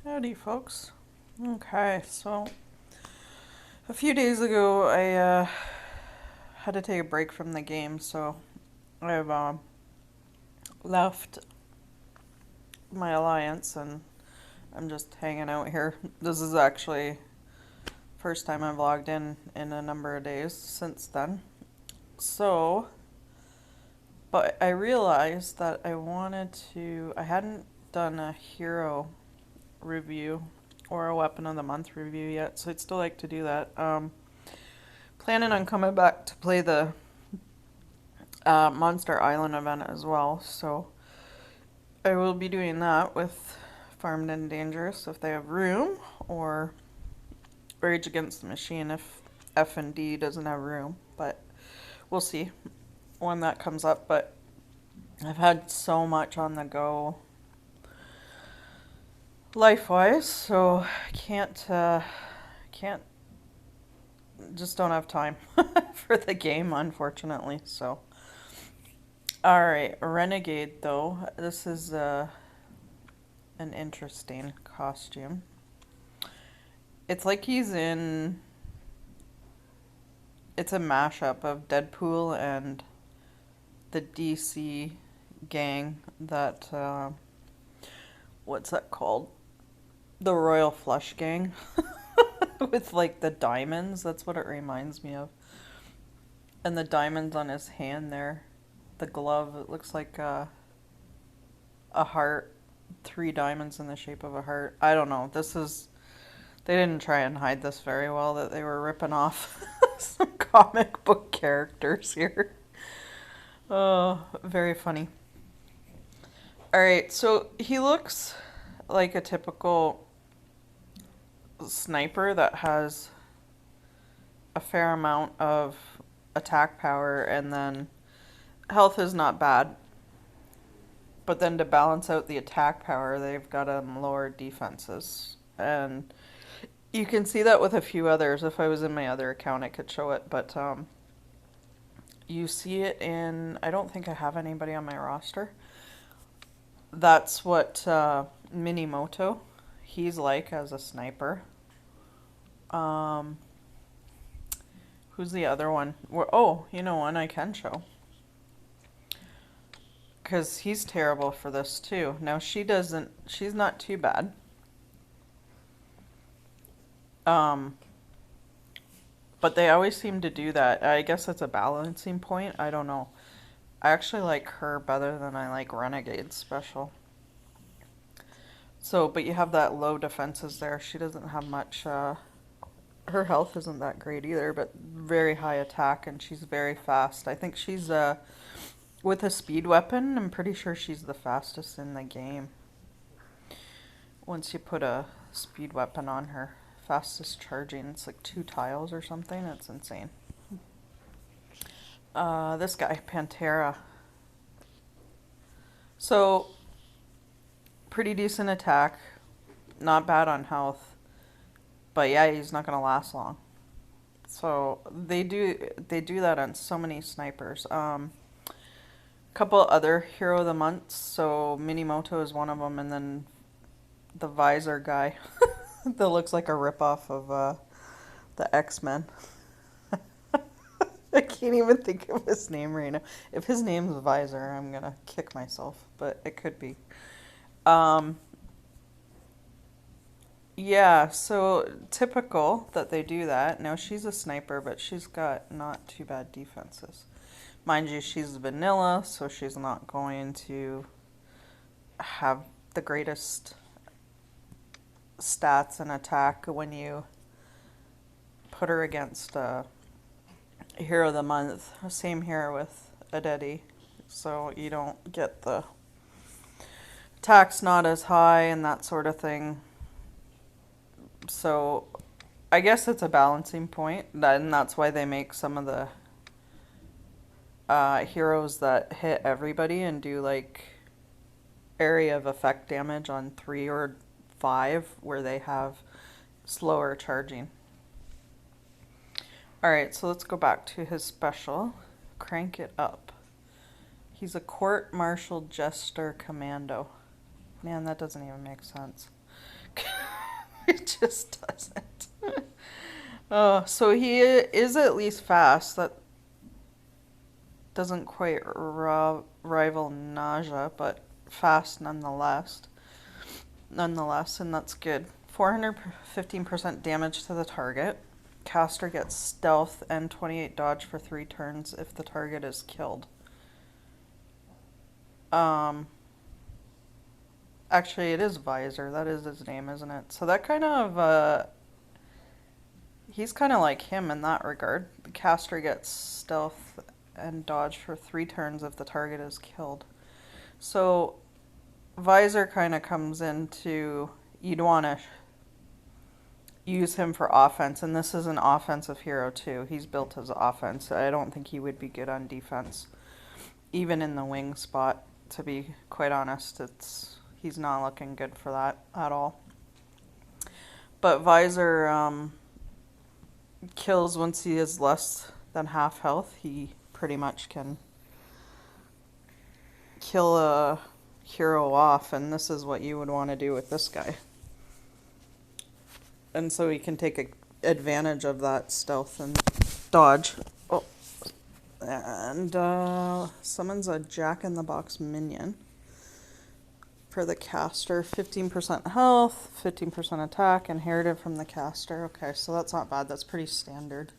Howdy, folks. Okay, so a few days ago I had to take a break from the game, so I've left my alliance and I'm just hanging out here. This is actually first time I've logged in a number of days since then. So, but I realized that I hadn't done a hero review or a weapon of the month review yet, so I'd still like to do that. Planning on coming back to play the Monster Island event as well, so I will be doing that with Farmed and Dangerous if they have room, or Rage Against the Machine if F&D doesn't have room, but we'll see when that comes up. But I've had so much on the go life-wise, so can't just don't have time for the game, unfortunately. So, all right, Renegade though. This is an interesting costume. It's like he's in. It's a mashup of Deadpool and the DC gang that. What's that called? The Royal Flush Gang. With like the diamonds. That's what it reminds me of. And the diamonds on his hand there. The glove, it looks like a heart. 3 diamonds in the shape of a heart. I don't know. They didn't try and hide this very well, that they were ripping off some comic book characters here. Oh, very funny. Alright, so he looks like a typical sniper that has a fair amount of attack power, and then health is not bad. But then to balance out the attack power, they've got lower defenses. And you can see that with a few others. If I was in my other account, I could show it. But you see it in... I don't think I have anybody on my roster. That's what Minimoto, he's like as a sniper. Who's the other one? Oh, you know one I can show. Because he's terrible for this too. Now she's not too bad. But they always seem to do that. I guess it's a balancing point. I don't know. I actually like her better than I like Renegade Special. So, but you have that low defenses there. She doesn't have much, her health isn't that great either, but very high attack, and she's very fast. I think she's, with a speed weapon, I'm pretty sure she's the fastest in the game. Once you put a speed weapon on her. Fastest charging, it's like 2 tiles or something. It's insane. This guy, Pantera. So, pretty decent attack. Not bad on health. But yeah, he's not going to last long. So, they do that on so many snipers. Couple other Hero of the Months. So, Minimoto is one of them, and then the Visor guy. That looks like a ripoff of the X-Men. I can't even think of his name right now. If his name's Visor, I'm gonna kick myself, but it could be. Yeah, so typical that they do that. Now she's a sniper, but she's got not too bad defenses. Mind you, she's vanilla, so she's not going to have the greatest stats and attack when you put her against Hero of the Month. Same here with Adedi. So you don't get the attack's not as high and that sort of thing. So I guess it's a balancing point, and that's why they make some of the heroes that hit everybody and do like area of effect damage on 3 or 5 where they have slower charging. Alright, so let's go back to his special. Crank it up. He's a court-martial jester commando. Man, that doesn't even make sense. It just doesn't. So he is at least fast. That doesn't quite rival Nausea, but fast nonetheless. Nonetheless, and that's good. 415% damage to the target. Caster gets stealth and 28 dodge for 3 turns if the target is killed. Actually, it is Visor. That is his name, isn't it? So that kind of, he's kind of like him in that regard. The caster gets stealth and dodge for 3 turns if the target is killed. So Visor kind of comes into, you'd want to use him for offense, and this is an offensive hero too. He's built as offense. I don't think he would be good on defense, even in the wing spot. To be quite honest, he's not looking good for that at all. But Visor kills once he is less than half health. He pretty much can kill a hero off, and this is what you would want to do with this guy. And so he can take advantage of that stealth and dodge. Oh. And summons a Jack-in-the-Box minion for the caster. 15% health, 15% attack, inherited from the caster. Okay, so that's not bad. That's pretty standard.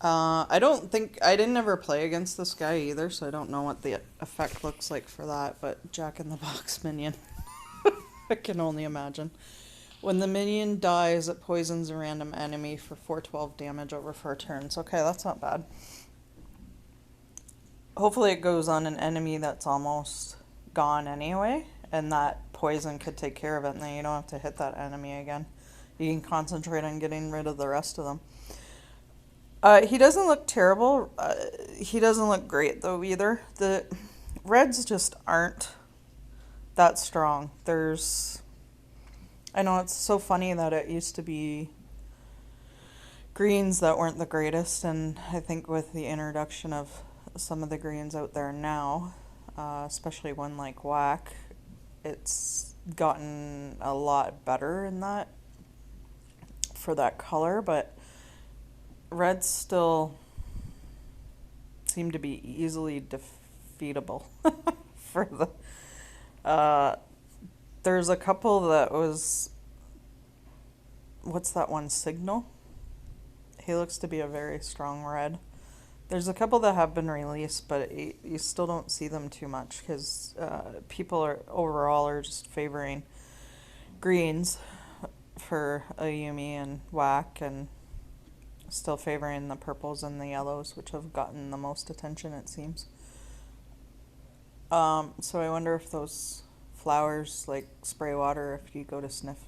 I didn't ever play against this guy either, so I don't know what the effect looks like for that, but Jack-in-the-Box minion. I can only imagine. When the minion dies, it poisons a random enemy for 412 damage over 4 turns. Okay, that's not bad. Hopefully it goes on an enemy that's almost gone anyway, and that poison could take care of it, and then you don't have to hit that enemy again. You can concentrate on getting rid of the rest of them. He doesn't look terrible. He doesn't look great, though, either. The reds just aren't that strong. I know it's so funny that it used to be greens that weren't the greatest, and I think with the introduction of some of the greens out there now, especially one like Whack, it's gotten a lot better in that for that color, but reds still seem to be easily defeatable for the there's a couple that was, what's that one, Signal? He looks to be a very strong red. There's a couple that have been released, but you still don't see them too much because people are just favoring greens for Ayumi and Whack, and still favoring the purples and the yellows, which have gotten the most attention, it seems. So I wonder if those flowers like spray water if you go to sniff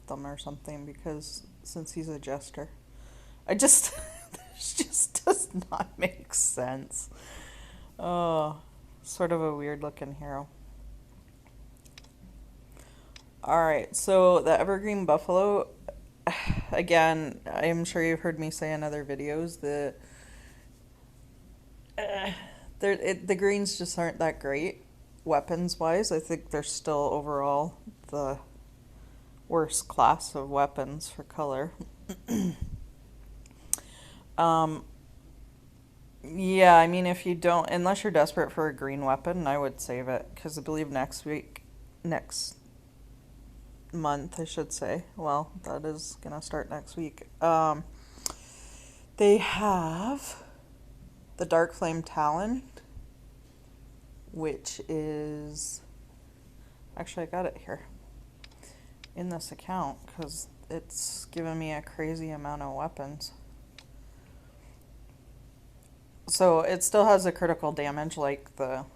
them or something, because since he's a jester, this just does not make sense. Oh, sort of a weird looking hero. Alright, so the Evergreen Buffalo, again, I'm sure you've heard me say in other videos that the greens just aren't that great weapons-wise. I think they're still overall the worst class of weapons for color. Yeah, I mean, if you don't, unless you're desperate for a green weapon, I would save it, because I believe next month, I should say. Well, that is gonna start next week. They have the Dark Flame Talon, which is, actually I got it here in this account because it's given me a crazy amount of weapons. So it still has a critical damage like the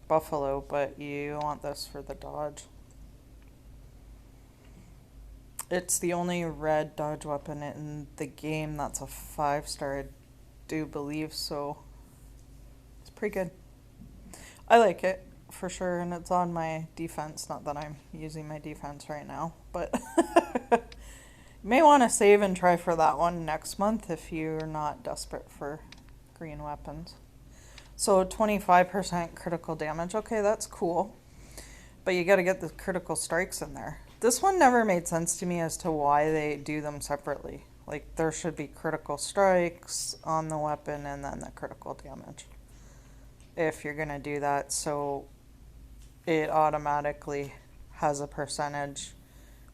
Buffalo, but you want this for the dodge. It's the only red dodge weapon in the game that's a 5-star, I do believe, so it's pretty good. I like it, for sure, and it's on my defense. Not that I'm using my defense right now, but you may want to save and try for that one next month if you're not desperate for green weapons. So 25% critical damage. Okay, that's cool. But you got to get the critical strikes in there. This one never made sense to me as to why they do them separately. Like, there should be critical strikes on the weapon and then the critical damage. If you're gonna do that, so it automatically has a percentage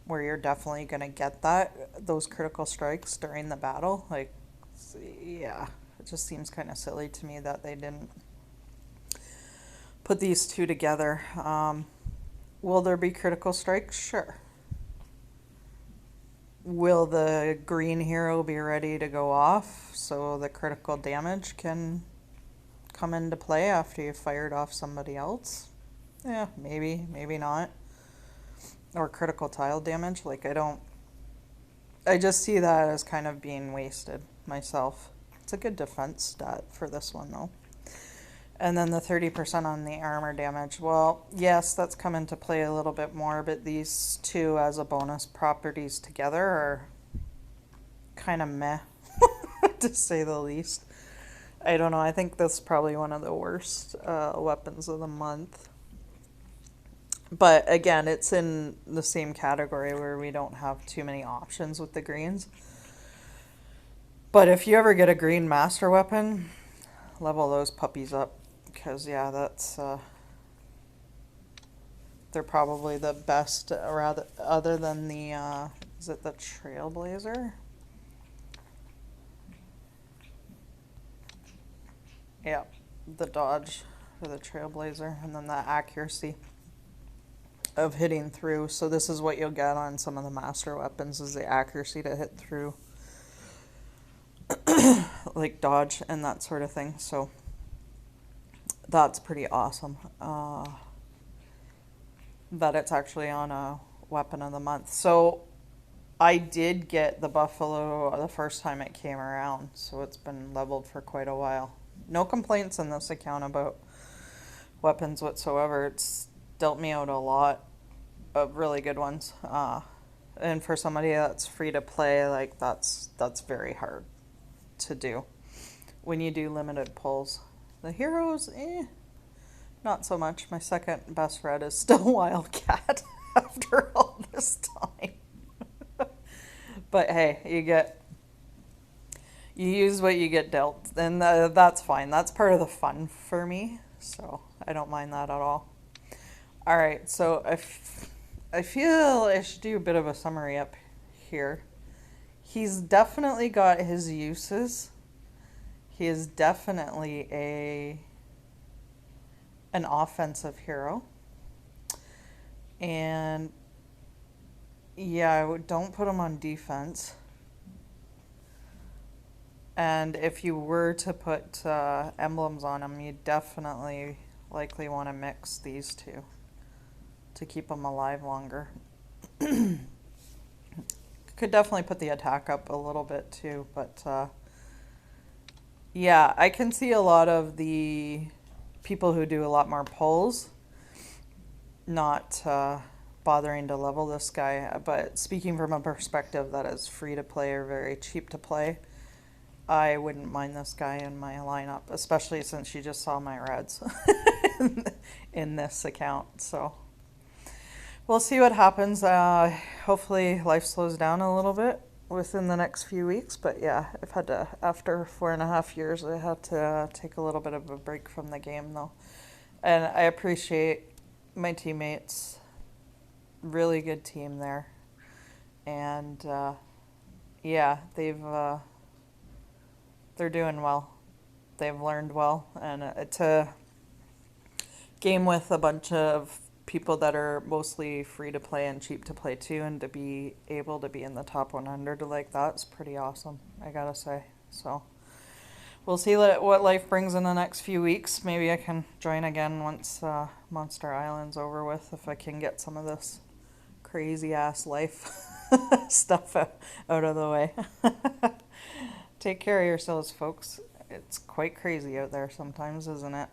where you're definitely gonna get those critical strikes during the battle. Like, yeah, it just seems kind of silly to me that they didn't put these two together. Will there be critical strikes? Sure. Will the green hero be ready to go off so the critical damage can come into play after you fired off somebody else? Yeah, maybe, maybe not. Or critical tile damage. Like, I just see that as kind of being wasted myself. It's a good defense stat for this one, though. And then the 30% on the armor damage. Well, yes, that's come into play a little bit more, but these two as a bonus properties together are kind of meh, to say the least. I don't know, I think that's probably one of the worst weapons of the month. But again, it's in the same category where we don't have too many options with the greens. But if you ever get a green master weapon, level those puppies up. Because, yeah, that's, they're probably the best, rather, other than the, is it the Trailblazer? Yeah, the dodge for the Trailblazer, and then the accuracy of hitting through. So this is what you'll get on some of the master weapons, is the accuracy to hit through, like dodge and that sort of thing. So that's pretty awesome. That it's actually on a weapon of the month. So I did get the Buffalo the first time it came around, so it's been leveled for quite a while. No complaints in this account about weapons whatsoever. It's dealt me out a lot of really good ones. And for somebody that's free to play, like, that's very hard to do when you do limited pulls. The heroes, not so much. My second best red is still Wildcat after all this time. But hey, you use what you get dealt, and that's fine. That's part of the fun for me, so I don't mind that at all. All right, so I feel I should do a bit of a summary up here. He's definitely got his uses. He is definitely an offensive hero. And yeah, don't put him on defense. And if you were to put emblems on him, you definitely likely want to mix these two to keep them alive longer. Could definitely put the attack up a little bit too, but yeah, I can see a lot of the people who do a lot more pulls not bothering to level this guy. But speaking from a perspective that is free to play or very cheap to play, I wouldn't mind this guy in my lineup, especially since you just saw my reds in this account. So we'll see what happens. Hopefully life slows down a little bit within the next few weeks. But yeah, I've had to, after 4.5 years, I had to take a little bit of a break from the game though. And I appreciate my teammates. Really good team there. And yeah, they're doing well. They've learned well. And it's a game with a bunch of people that are mostly free to play and cheap to play too, and to be able to be in the top 100 like that's pretty awesome, I gotta say. So we'll see what life brings in the next few weeks. Maybe I can join again once Monster Island's over with, if I can get some of this crazy ass life stuff out of the way. Take care of yourselves, folks. It's quite crazy out there sometimes, isn't it?